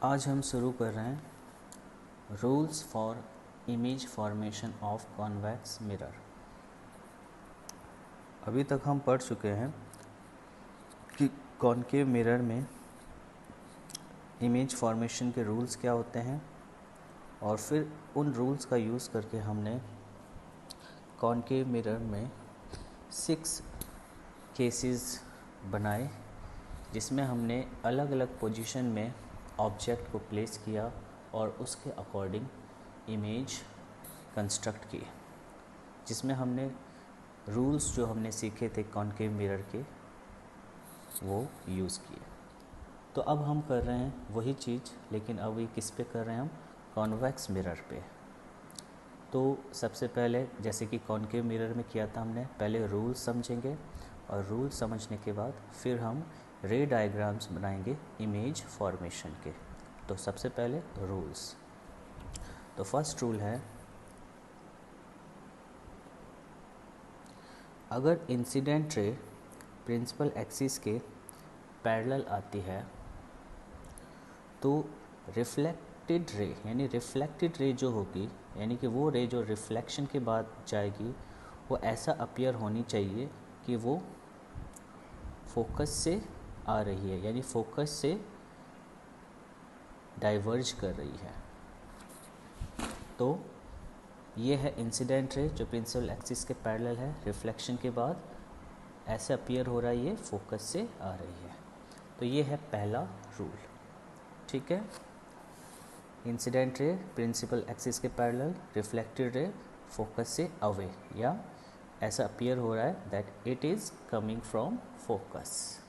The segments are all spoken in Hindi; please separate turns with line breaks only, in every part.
आज हम शुरू कर रहे हैं rules for image formation of convex mirror. अभी तक हम पढ़ चुके हैं कि कॉन्केव मिरर में इमेज फॉर्मेशन के रूल्स क्या होते हैं और फिर उन रूल्स का यूज़ करके हमने कॉन्केव मिरर में 6 केसेस बनाए जिसमें हमने अलग अलग पोजीशन में ऑब्जेक्ट को प्लेस किया और उसके अकॉर्डिंग इमेज कंस्ट्रक्ट की, जिसमें हमने रूल्स जो हमने सीखे थे कॉन्केव मिरर के वो यूज़ किए। तो अब हम कर रहे हैं वही चीज़, लेकिन अब ये किस पे कर रहे हैं हम? कॉन्वेक्स मिरर पे। तो सबसे पहले जैसे कि कॉन्केव मिरर में किया था हमने, पहले रूल समझेंगे और रूल समझने के बाद फिर हम रे डायग्राम्स बनाएंगे इमेज फॉर्मेशन के। तो सबसे पहले रूल्स। तो फर्स्ट रूल है, अगर इंसिडेंट रे प्रिंसिपल एक्सिस के पैरेलल आती है तो रिफ्लेक्टेड रे जो होगी, यानी कि वो रे जो रिफ्लेक्शन के बाद जाएगी वो ऐसा अपीयर होनी चाहिए कि वो फोकस से आ रही है, यानी फोकस से डाइवर्ज कर रही है। तो ये है इंसिडेंट रे जो प्रिंसिपल एक्सिस के पैरेलल है, रिफ्लेक्शन के बाद ऐसे अपीयर हो रहा है, ये फोकस से आ रही है। तो ये है पहला रूल, ठीक है। इंसिडेंट रे प्रिंसिपल एक्सिस के पैरेलल, रिफ्लेक्टेड रे फोकस से अवे, या ऐसा अपीयर हो रहा है that it is coming from focus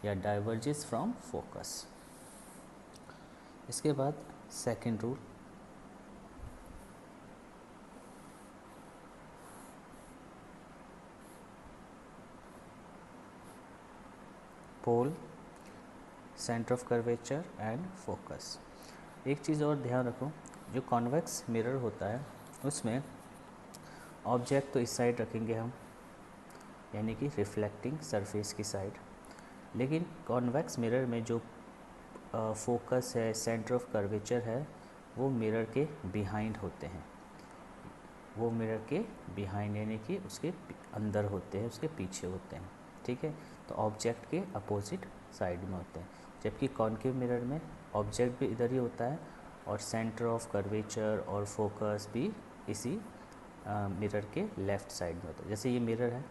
या डाइवर्जेस फ्रॉम फोकस। इसके बाद second rule, pole, centre of curvature and focus. एक चीज़ और ध्यान रखो, जो कॉन्वेक्स मिरर होता है उसमें ऑब्जेक्ट तो इस साइड रखेंगे हम, यानी कि रिफ्लेक्टिंग सरफेस की साइड, लेकिन कॉन्वेक्स मिरर में जो फोकस है, सेंटर ऑफ कर्वेचर है, वो मिरर के बिहाइंड होते हैं। वो मिरर के बिहाइंड यानी कि उसके अंदर होते हैं, उसके पीछे होते हैं, ठीक है। तो ऑब्जेक्ट के अपोजिट साइड में होते हैं, जबकि कॉन्केव मिरर में ऑब्जेक्ट भी इधर ही होता है और सेंटर ऑफ कर्वेचर और फोकस भी इसी मिरर के लेफ़्ट साइड में होता है। जैसे ये मिरर है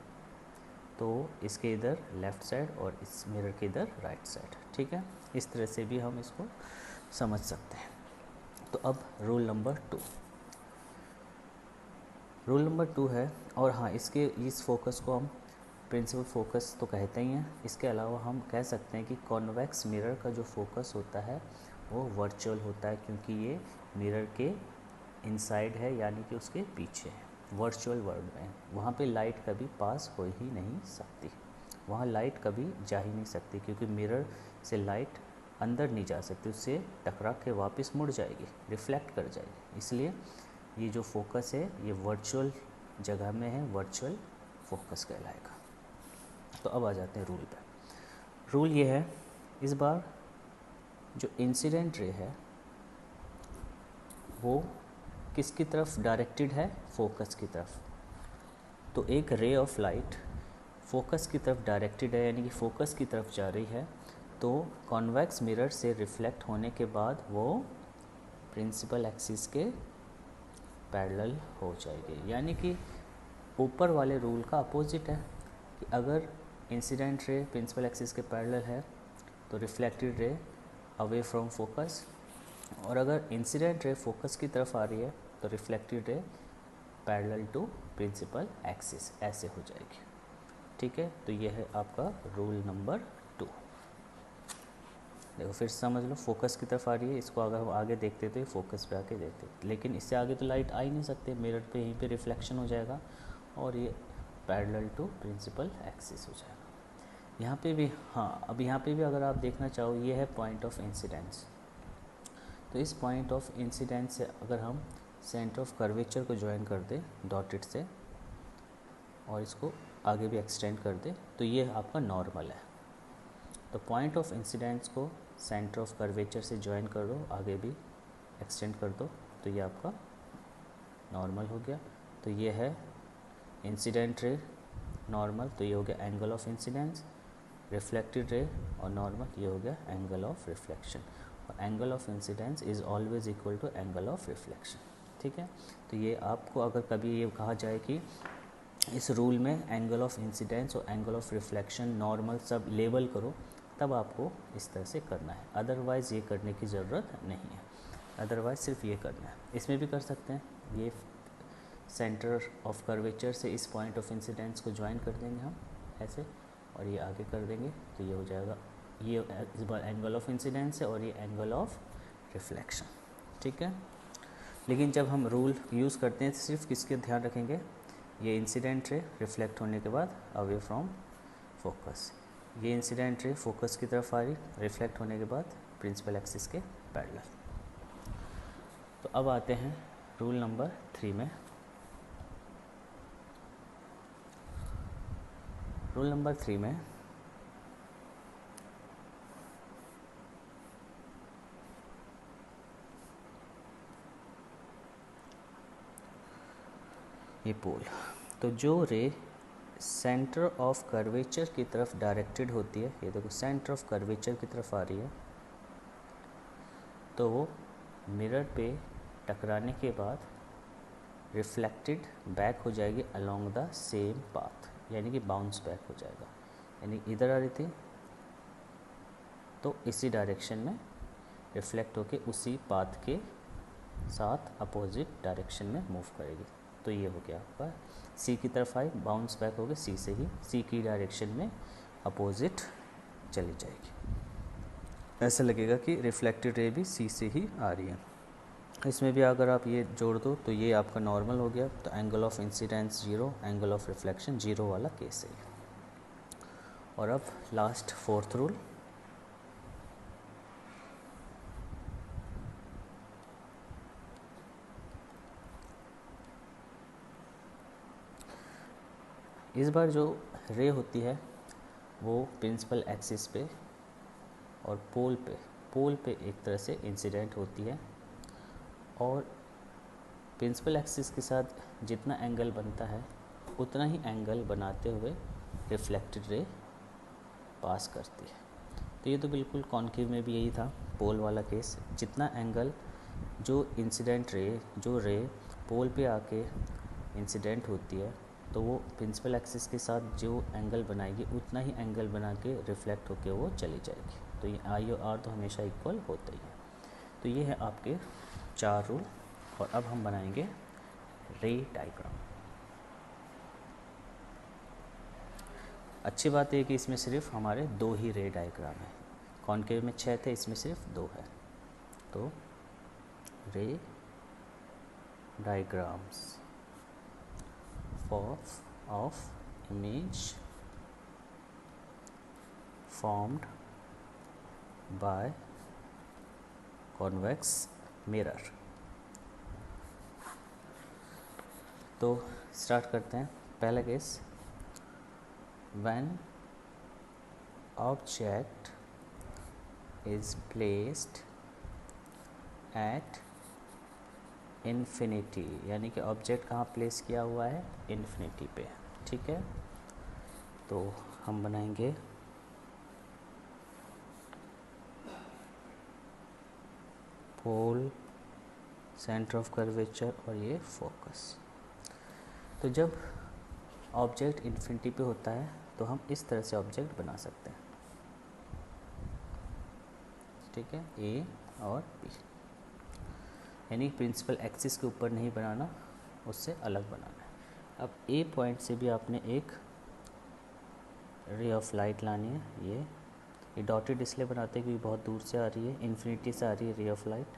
तो इसके इधर लेफ़्ट साइड और इस मिरर के इधर राइट साइड, ठीक है। इस तरह से भी हम इसको समझ सकते हैं। तो अब रूल नंबर 2 है, और हाँ, इस फोकस को हम प्रिंसिपल फोकस तो कहते ही हैं। इसके अलावा हम कह सकते हैं कि कॉन्वेक्स मिरर का जो फोकस होता है वो वर्चुअल होता है, क्योंकि ये मिरर के इनसाइड है, यानी कि उसके पीछे है। वर्चुअल वर्ल्ड में वहाँ पे लाइट कभी पास हो ही नहीं सकती, वहाँ लाइट कभी जा ही नहीं सकती, क्योंकि मिरर से लाइट अंदर नहीं जा सकती, उससे टकरा के वापस मुड़ जाएगी, रिफ्लेक्ट कर जाएगी। इसलिए ये जो फोकस है ये वर्चुअल जगह में है, वर्चुअल फोकस कहलाएगा। तो अब आ जाते हैं रूल पे। रूल ये है, इस बार जो इंसिडेंट रे है वो किसकी तरफ डायरेक्टेड है? फोकस की तरफ। तो एक रे ऑफ लाइट फोकस की तरफ डायरेक्टेड है, यानी कि फोकस की तरफ जा रही है, तो कॉन्वेक्स मिरर से रिफ्लेक्ट होने के बाद वो प्रिंसिपल एक्सिस के पैरेलल हो जाएगी। यानी कि ऊपर वाले रूल का अपोजिट है कि अगर इंसिडेंट रे प्रिंसिपल एक्सिस के पैरेलल है तो reflected ray away from focus, और अगर इंसिडेंट रे फोकस की तरफ आ रही है तो reflected ray parallel to principal axis, ऐसे हो जाएगी, ठीक है। तो ये है आपका रूल नंबर 2। देखो फिर समझ लो, फोकस की तरफ आ रही है, इसको अगर हम आगे देखते तो ये फोकस पे आके देखते, लेकिन इससे आगे तो लाइट आ ही नहीं सकते, मिरर पे यहीं पे रिफ्लेक्शन हो जाएगा और ये पैरेलल टू प्रिंसिपल एक्सिस हो जाएगा। यहाँ पे भी, हाँ, अब यहाँ पे भी अगर आप देखना चाहो, ये है पॉइंट ऑफ इंसिडेंस। तो इस पॉइंट ऑफ इंसिडेंस से अगर हम सेंटर ऑफ कर्वेचर को ज्वाइन कर दें डॉटेड से और इसको आगे भी एक्सटेंड कर दें तो ये आपका नॉर्मल है। तो पॉइंट ऑफ इंसिडेंस को सेंटर ऑफ कर्वेचर से ज्वाइन कर दो, आगे भी एक्सटेंड कर दो, तो ये आपका नॉर्मल हो गया। तो ये है इंसिडेंट रे नॉर्मल, तो ये हो गया angle of incidence. Reflected ray और नॉर्मल, ये हो गया एंगल ऑफ रिफ्लेक्शन। और angle of incidence is always equal to angle of reflection. ठीक है, तो ये आपको अगर कभी ये कहा जाए कि इस रूल में एंगल ऑफ इंसिडेंस और एंगल ऑफ रिफ्लेक्शन नॉर्मल सब लेबल करो, तब आपको इस तरह से करना है, अदरवाइज़ ये करने की ज़रूरत नहीं है। अदरवाइज़ सिर्फ ये करना है। इसमें भी कर सकते हैं, ये सेंटर ऑफ कर्वेचर से इस पॉइंट ऑफ इंसिडेंस को ज्वाइन कर देंगे हम ऐसे, और ये आगे कर देंगे, तो ये हो जाएगा, ये इस बार एंगल ऑफ इंसिडेंस है और ये एंगल ऑफ रिफ्लेक्शन। ठीक है, लेकिन जब हम रूल यूज़ करते हैं सिर्फ किसके ध्यान रखेंगे, ये इंसिडेंट रे रिफ्लेक्ट होने के बाद अवे फ्रॉम फोकस, ये इंसिडेंट रे फोकस की तरफ आ रही, रिफ्लेक्ट होने के बाद प्रिंसिपल एक्सिस के पैरेलल। तो अब आते हैं रूल नंबर 3 में। रूल नंबर 3 में ये पोल, तो जो रे सेंटर ऑफ कर्वेचर की तरफ डायरेक्टेड होती है, ये देखो सेंटर ऑफ कर्वेचर की तरफ आ रही है, तो वो मिरर पे टकराने के बाद रिफ्लेक्टेड बैक हो जाएगी अलोंग द सेम पाथ, यानी कि बाउंस बैक हो जाएगा, यानी इधर आ रही थी तो इसी डायरेक्शन में रिफ्लेक्ट होके उसी पाथ के साथ अपोजिट डायरेक्शन में मूव करेगी। तो ये हो गया आपका सी की तरफ आई, बाउंस बैक हो गए सी से ही, सी की डायरेक्शन में अपोजिट चली जाएगी। ऐसा लगेगा कि रिफ्लेक्टेड रे भी सी से ही आ रही है। इसमें भी अगर आप ये जोड़ दो तो ये आपका नॉर्मल हो गया, तो angle of incidence 0, angle of reflection 0 वाला केस है। और अब लास्ट 4th रूल, इस बार जो रे होती है वो प्रिंसिपल एक्सिस पे और पोल पे एक तरह से इंसिडेंट होती है, और प्रिंसिपल एक्सिस के साथ जितना एंगल बनता है उतना ही एंगल बनाते हुए रिफ्लेक्टेड रे पास करती है। तो ये तो बिल्कुल कॉन्केव में भी यही था पोल वाला केस, जितना एंगल जो इंसिडेंट रे, जो रे पोल पे आके इंसिडेंट होती है, तो वो प्रिंसिपल एक्सिस के साथ जो एंगल बनाएगी उतना ही एंगल बना के रिफ्लेक्ट होके वो चली जाएगी। तो ये आई और आर तो हमेशा इक्वल होते ही है। तो ये है आपके 4 रूल। और अब हम बनाएंगे रे डायग्राम। अच्छी बात है कि इसमें सिर्फ हमारे 2 ही रे डायग्राम है, कॉन्केव में 6 थे, इसमें सिर्फ 2 है। तो रे diagrams of image formed by convex mirror। तो स्टार्ट करते हैं। पहला case, when object is placed at infinity, यानी कि ऑब्जेक्ट कहाँ प्लेस किया हुआ है, इन्फिनिटी पे। ठीक है, तो हम बनाएंगे पोल, सेंटर ऑफ कर्वेचर और ये फोकस। तो जब ऑब्जेक्ट इन्फिनिटी पे होता है तो हम इस तरह से ऑब्जेक्ट बना सकते हैं। ठीक है, ए और बी, यानी प्रिंसिपल एक्सिस के ऊपर नहीं बनाना, उससे अलग बनाना है। अब ए पॉइंट से भी आपने एक रे ऑफ लाइट लानी है। ये डॉटेड इसलिए बनाते हैं क्योंकि बहुत दूर से आ रही है, इन्फिनिटी से आ रही है ray of light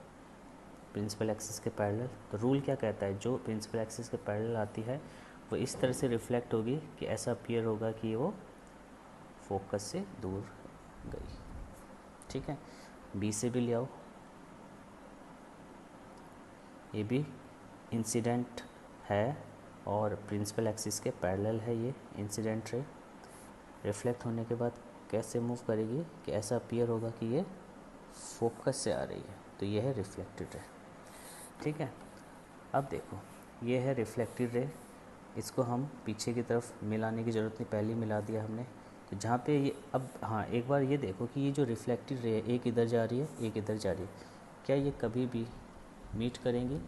principal axis के पैरेलल। तो रूल क्या कहता है, जो प्रिंसिपल एक्सिस के पैरेलल आती है वो इस तरह से रिफ्लेक्ट होगी कि ऐसा अपीयर होगा कि वो फोकस से दूर गई। ठीक है, बी से भी ले आओ, ये भी इंसिडेंट है और प्रिंसिपल एक्सिस के पैरेलल है। ये इंसिडेंट रे रिफ्लेक्ट होने के बाद कैसे मूव करेगी कि ऐसा अपीयर होगा कि ये फोकस से आ रही है, तो ये है रिफ्लेक्टेड रे। ठीक है, अब देखो ये है रिफ्लेक्टेड रे, इसको हम पीछे की तरफ मिलाने की ज़रूरत नहीं, पहले ही मिला दिया हमने। तो जहाँ पे ये अब हाँ एक बार ये देखो कि ये जो रिफ्लेक्टेड रे है, एक इधर जा रही है एक इधर जा रही है, क्या ये कभी भी मीट करेंगी?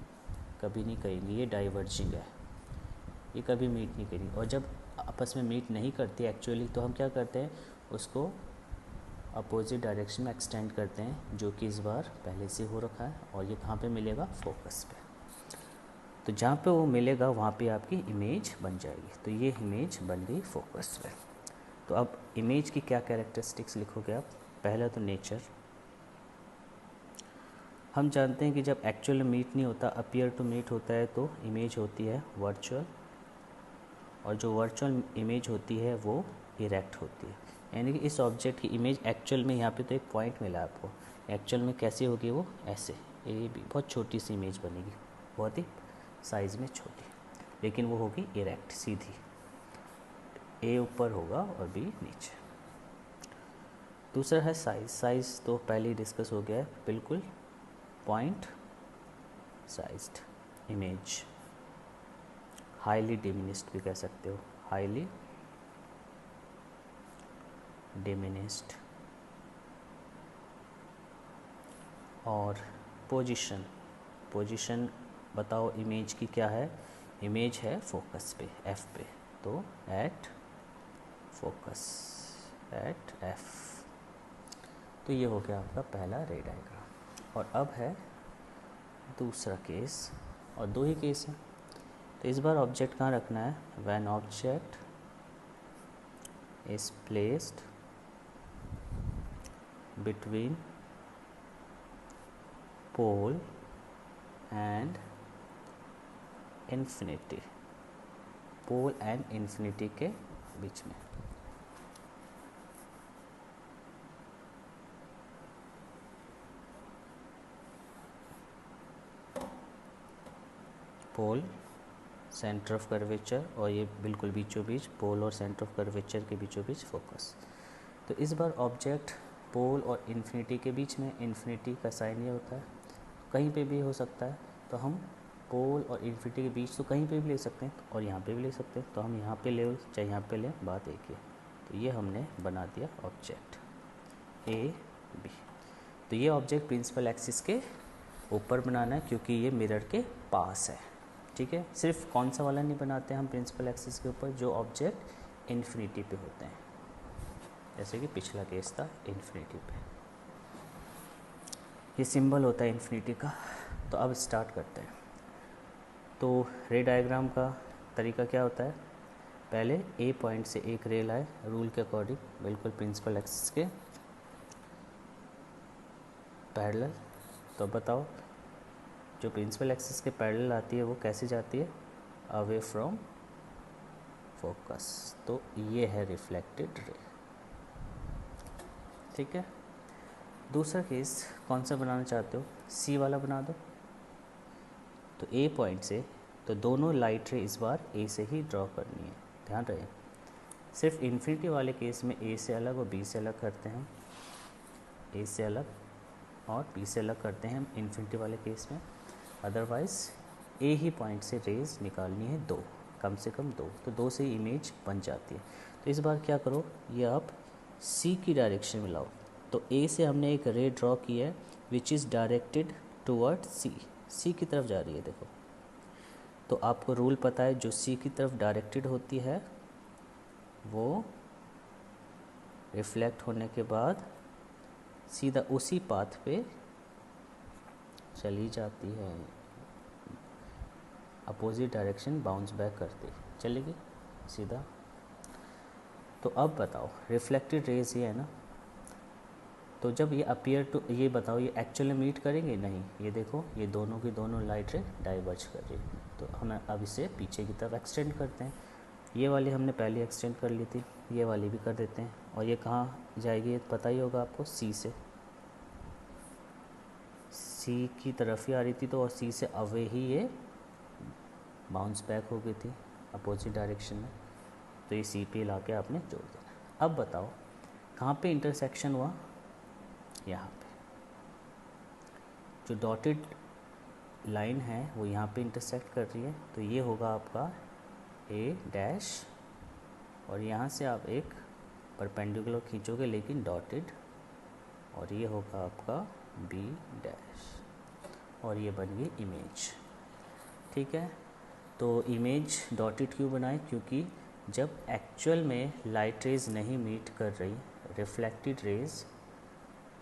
कभी नहीं करेंगी, ये डाइवर्जिंग है, ये कभी मीट नहीं करेंगी। और जब आपस में मीट नहीं करती एक्चुअली, तो हम क्या करते हैं, उसको अपोजिट डायरेक्शन में एक्सटेंड करते हैं, जो कि इस बार पहले से हो रखा है। और ये कहाँ पे मिलेगा? फोकस पे। तो जहाँ पे वो मिलेगा वहाँ पे आपकी इमेज बन जाएगी। तो ये इमेज बन गई फोकस पे। तो अब इमेज की क्या कैरेक्टरिस्टिक्स लिखोगे आप? पहला तो नेचर, हम जानते हैं कि जब एक्चुअल मीट नहीं होता, अपीयर टू मीट होता है, तो इमेज होती है वर्चुअल, और जो वर्चुअल इमेज होती है वो इरेक्ट होती है। यानी कि इस ऑब्जेक्ट की इमेज एक्चुअल में, यहाँ पे तो एक पॉइंट मिला आपको, एक्चुअल में कैसे होगी वो? ऐसे, ये भी बहुत छोटी सी इमेज बनेगी, बहुत ही साइज़ में छोटी, लेकिन वो होगी इरेक्ट, सीधी, ए ऊपर होगा और बी नीचे। दूसरा है साइज़, साइज़ तो पहले ही डिस्कस हो गया है, बिल्कुल point sized image, highly diminished भी कह सकते हो, हाईली डिमिनिस्ड। और पोजीशन, पोजीशन बताओ इमेज की क्या है? इमेज है फोकस पे, एफ पे, तो एट फोकस, एट एफ। तो ये हो गया आपका पहला रे डायग्राम। और अब है दूसरा केस, और दो ही केस हैं। तो इस बार ऑब्जेक्ट कहाँ रखना है? When object is placed between pole and infinity, pole and infinity के बीच में। पोल, सेंटर ऑफ कर्वेचर, और ये बिल्कुल बीचों बीच, पोल और सेंटर ऑफ कर्वेचर के बीचों बीच फोकस। तो इस बार ऑब्जेक्ट पोल और इन्फिनिटी के बीच में, इन्फिनिटी का साइन ये होता है, कहीं पे भी हो सकता है। तो हम पोल और इन्फिनिटी के बीच तो कहीं पे भी ले सकते हैं, और यहाँ पे भी ले सकते हैं। तो हम यहाँ पे ले चाहे यहाँ पे लें, बात एक ही है। तो ये हमने बना दिया ऑब्जेक्ट ए बी। तो ये ऑब्जेक्ट प्रिंसिपल एक्सिस के ऊपर बनाना है, क्योंकि ये मिरर के पास है। ठीक है, सिर्फ कौन सा वाला नहीं बनाते हम प्रिंसिपल एक्सिस के ऊपर? जो ऑब्जेक्ट इन्फिनिटी पे होते हैं, जैसे कि पिछला केस था इन्फिनिटी पे, ये सिंबल होता है इन्फिनिटी का। तो अब स्टार्ट करते हैं। तो रे डायग्राम का तरीका क्या होता है? पहले ए पॉइंट से एक रे लाए, रूल के अकॉर्डिंग, बिल्कुल प्रिंसिपल एक्सिस के पैरेलल। तो बताओ, जो प्रिंसिपल एक्सिस के पैरेलल आती है वो कैसे जाती है? Away from focus. तो ये है रिफ्लेक्टेड रे। ठीक है, दूसरा केस कौन सा बनाना चाहते हो? सी वाला बना दो। तो ए पॉइंट से, तो दोनों लाइट रे इस बार ए से ही ड्रॉ करनी है, ध्यान रहे। सिर्फ इन्फिनिटी वाले केस में ए से अलग और बी से अलग करते हैं, ए से अलग और बी से अलग करते हैं हम इन्फिनिटी वाले केस में। अदरवाइज़ ए ही पॉइंट से रेज निकालनी है दो, कम से कम दो, तो दो से ही इमेज बन जाती है। तो इस बार क्या करो, ये आप सी की डायरेक्शन में लाओ। तो ए से हमने एक रे ड्रॉ की है विच इज़ डायरेक्टेड टूवर्ड सी, सी की तरफ जा रही है। देखो, तो आपको रूल पता है, जो सी की तरफ डायरेक्टेड होती है वो रिफ्लेक्ट होने के बाद सीधा उसी पाथ पे चली जाती है, अपोजिट डायरेक्शन बाउंस बैक करती चलेगी सीधा। तो अब बताओ, रिफ्लेक्टेड रेज ये है ना, तो जब ये अपीयर टू, ये बताओ ये एक्चुअली मीट करेंगे? नहीं। ये देखो, ये दोनों की दोनों लाइट रे डाइवर्ज कर रही है। तो हम अब इसे पीछे की तरफ एक्सटेंड करते हैं। ये वाली हमने पहले एक्सटेंड कर ली थी, ये वाली भी कर देते हैं। और ये कहाँ जाएगी ये पता ही होगा आपको, सी से, सी की तरफ ही आ रही थी, तो और सी से अवे ही ये बाउंस बैक हो गई थी अपोजिट डायरेक्शन में। तो ये सी पे ला के आपने जोड़ देना। अब बताओ कहाँ पे इंटरसेक्शन हुआ? यहाँ पे। जो डॉटेड लाइन है वो यहाँ पे इंटरसेक्ट कर रही है, तो ये होगा आपका ए डैश, और यहाँ से आप एक परपेंडिकुलर खींचोगे लेकिन डॉटेड, और ये होगा आपका बी डैश, और ये बन गई इमेज। ठीक है, तो इमेज डॉटेड क्यों बनाए, क्योंकि जब एक्चुअल में लाइट रेज नहीं मीट कर रही, रिफ्लेक्टेड रेज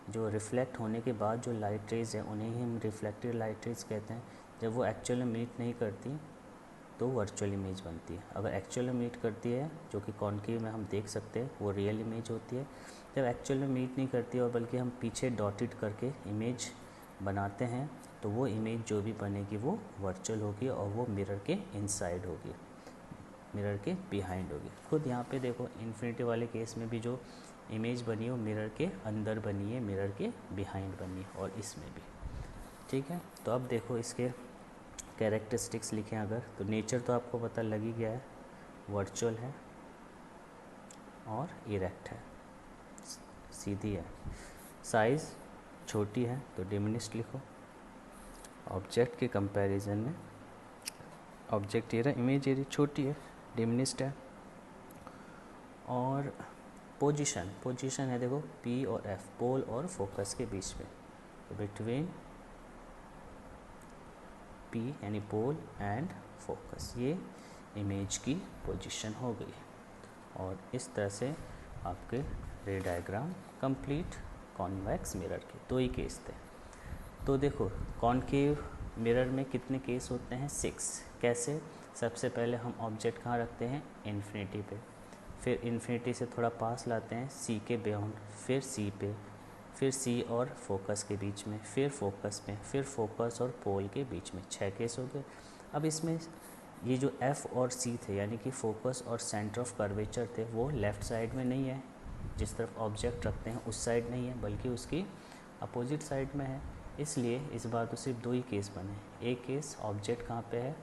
जो रिफ्लेक्ट होने के बाद जो लाइट रेज है उन्हें ही हम रिफ्लेक्टेड लाइट रेज कहते हैं, जब वो एक्चुअल में मीट नहीं करती तो वर्चुअल इमेज बनती है। अगर एक्चुअल में मीट करती है, जो कि कॉन्केव में हम देख सकते हैं, वो रियल इमेज होती है। जब एक्चुअल में मीट नहीं करती और बल्कि हम पीछे डॉटेड करके इमेज बनाते हैं, तो वो इमेज जो भी बनेगी वो वर्चुअल होगी और वो मिरर के इनसाइड होगी, मिरर के बिहाइंड होगी। खुद यहाँ पे देखो इन्फिनिटी वाले केस में भी जो इमेज बनी है वो मिरर के अंदर बनी है, मिरर के बिहाइंड बनी है, और इसमें भी। ठीक है, तो अब देखो इसके कैरेक्टरिस्टिक्स लिखें अगर, तो नेचर तो आपको पता लग ही गया है, वर्चुअल है और इरेक्ट है, सीधी है। साइज़ छोटी है तो डिमिनिश्ड लिखो। ऑब्जेक्ट के कंपैरिजन में ऑब्जेक्ट एरिया, इमेज एरिया छोटी है, डिमिनिश्ड है। और पोजीशन है देखो पी और एफ, पोल और फोकस के बीच में, तो बिटवीन पी यानी पोल एंड फोकस, ये इमेज की पोजीशन हो गई। और इस तरह से आपके रे डायग्राम कंप्लीट कॉन्वेक्स मिरर के। दो ही केस थे। तो देखो कॉनकेव मिरर में कितने केस होते हैं, 6। कैसे, सबसे पहले हम ऑब्जेक्ट कहाँ रखते हैं, इन्फिनिटी पे, फिर इन्फिनिटी से थोड़ा पास लाते हैं सी के बियॉन्ड, फिर सी पे, फिर सी और फोकस के बीच में, फिर फोकस में, फिर फोकस और पोल के बीच में। 6 केस हो गए। अब इसमें ये जो एफ़ और सी थे, यानी कि फोकस और सेंटर ऑफ कर्वेचर थे, वो लेफ़्ट साइड में नहीं है, जिस तरफ ऑब्जेक्ट रखते हैं उस साइड नहीं है, बल्कि उसकी अपोजिट साइड में है। इसलिए इस बार तो सिर्फ 2 ही केस बने। एक केस ऑब्जेक्ट कहाँ पे है,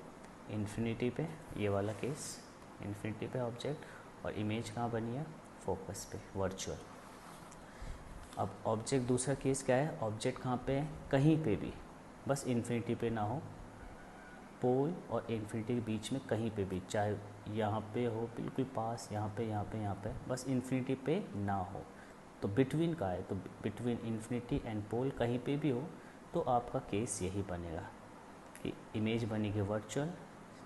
इन्फिनिटी पे, ये वाला केस इन्फिनिटी पे ऑब्जेक्ट, और इमेज कहाँ बनी है, फोकस पे, वर्चुअल। अब ऑब्जेक्ट दूसरा केस क्या है, ऑब्जेक्ट कहाँ पे है, कहीं पे भी, बस इन्फिनिटी पे ना हो, पोल और इन्फिनिटी के बीच में कहीं पे भी, चाहे यहाँ पे हो बिल्कुल पास, यहाँ पे, यहाँ पे, यहाँ पे, बस इन्फिनिटी पे ना हो। तो बिटवीन का है, तो बिटवीन इन्फिनिटी एंड पोल कहीं पे भी हो, तो आपका केस यही बनेगा कि इमेज बनेगी वर्चुअल,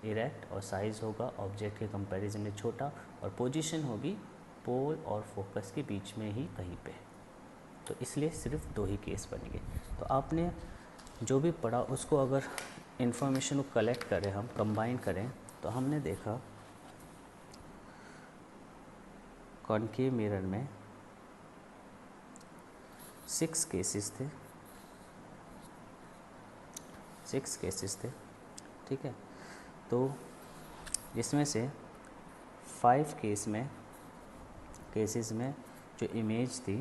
इरेक्ट, और साइज़ होगा ऑब्जेक्ट के कंपैरिजन में छोटा, और पोजीशन होगी पोल और फोकस के बीच में ही कहीं पे। तो इसलिए सिर्फ 2 ही केस बनेंगे। तो आपने जो भी पढ़ा उसको अगर इन्फॉर्मेशन को कलेक्ट करें, हम कंबाइन करें, तो हमने देखा कॉनकेव मिरर में 6 केसेस थे, 6 केसेस थे। ठीक है, तो जिसमें से 5 केसेस में जो इमेज थी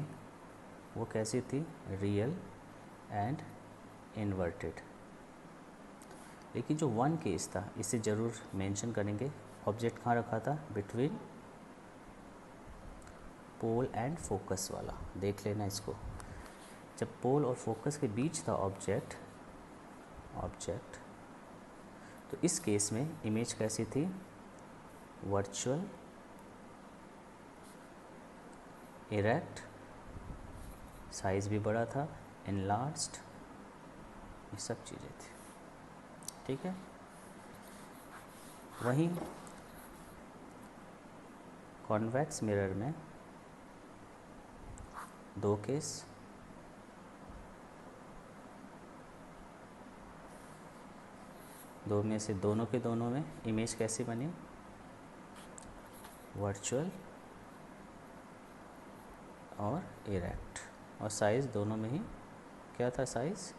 वो कैसी थी, रियल एंड इन्वर्टेड। लेकिन जो 1 केस था, इसे ज़रूर मेंशन करेंगे, ऑब्जेक्ट कहाँ रखा था, बिटवीन पोल एंड फोकस वाला, देख लेना इसको। जब पोल और फोकस के बीच था ऑब्जेक्ट, तो इस केस में इमेज कैसी थी, वर्चुअल, इरेक्ट, साइज़ भी बड़ा था, एनलार्ज्ड, ये सब चीज़ें थी। ठीक है, वहीं कॉन्वेक्स मिरर में 2 केस, दो में से दोनों के दोनों में इमेज कैसी बनी, वर्चुअल और इरेक्ट, और साइज़ दोनों में ही क्या था, साइज़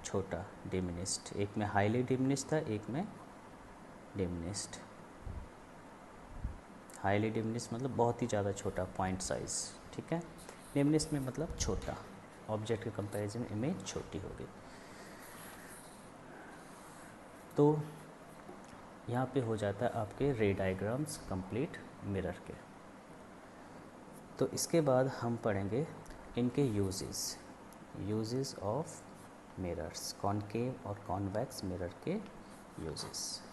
छोटा, डिमिनिश्ड। एक में हाईली डिमिनिश्ड था, एक में डिमिनिश्ड। हाईली डिमिनिश्ड मतलब बहुत ही ज़्यादा छोटा, पॉइंट साइज़। ठीक है, डिमिनिश्ड में मतलब छोटा, ऑब्जेक्ट के कंपैरिजन में इमेज छोटी हो गई। तो यहाँ पे हो जाता है आपके रे डायग्राम्स कंप्लीट मिरर के। तो इसके बाद हम पढ़ेंगे इनके यूजेस ऑफ मिरर्स, कॉनकेव और कॉन्वेक्स मिरर के यूजेस।